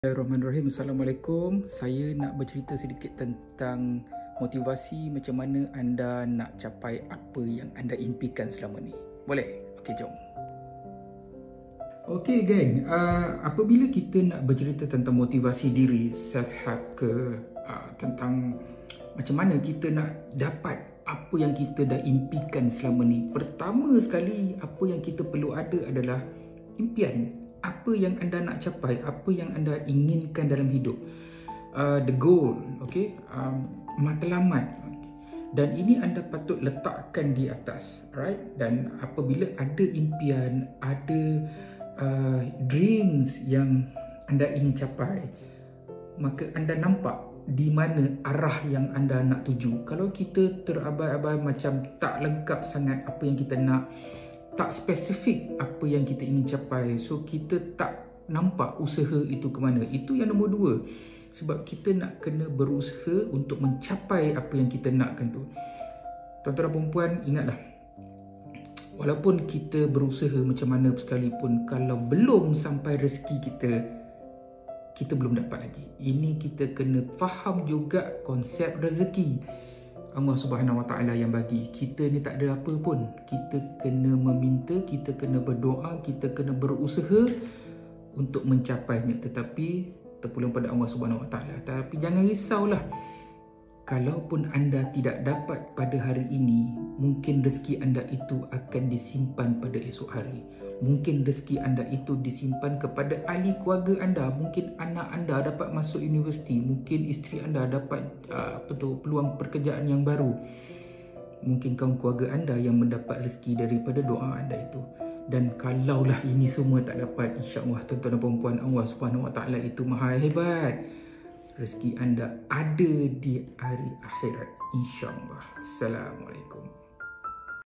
Bismillahirrahmanirrahim. Assalamualaikum. Saya nak bercerita sedikit tentang motivasi, macam mana anda nak capai apa yang anda impikan selama ni. Boleh? Okey, jom. Okey, geng. Apabila kita nak bercerita tentang motivasi diri, self-help ke, tentang macam mana kita nak dapat apa yang kita dah impikan selama ni. Pertama sekali, apa yang kita perlu ada adalah impian. Apa yang anda nak capai, apa yang anda inginkan dalam hidup, the goal, okay? Matlamat. Dan ini anda patut letakkan di atas, right? Dan apabila ada impian, ada dreams yang anda ingin capai, maka anda nampak di mana arah yang anda nak tuju. Kalau kita terabai-abai macam tak lengkap sangat apa yang kita nak, tak spesifik apa yang kita ingin capai, so kita tak nampak usaha itu ke mana. Itu yang nombor dua. Sebab kita nak kena berusaha untuk mencapai apa yang kita nakkan tu. Tuan-tuan dan perempuan, ingatlah, walaupun kita berusaha macam mana sekalipun, kalau belum sampai rezeki kita belum dapat lagi. Ini kita kena faham juga konsep rezeki. Allah Subhanahu Wa Taala yang bagi. Kita ni tak ada apa pun. Kita kena meminta, kita kena berdoa, kita kena berusaha untuk mencapainya. Tetapi terpulang pada Allah Subhanahu Wa Taala. Tapi jangan risaulah. Kalaupun anda tidak dapat pada hari ini, mungkin rezeki anda itu akan disimpan pada esok hari. Mungkin rezeki anda itu disimpan kepada ahli keluarga anda. Mungkin anak anda dapat masuk universiti. Mungkin isteri anda dapat peluang pekerjaan yang baru. Mungkin kaum keluarga anda yang mendapat rezeki daripada doa anda itu. Dan kalaulah ini semua tak dapat, insya-Allah tuan-tuan dan puan-puan, Allah Subhanahu Wa Taala itu maha hebat. Rezeki anda ada di hari akhirat, insya-Allah. Assalamualaikum.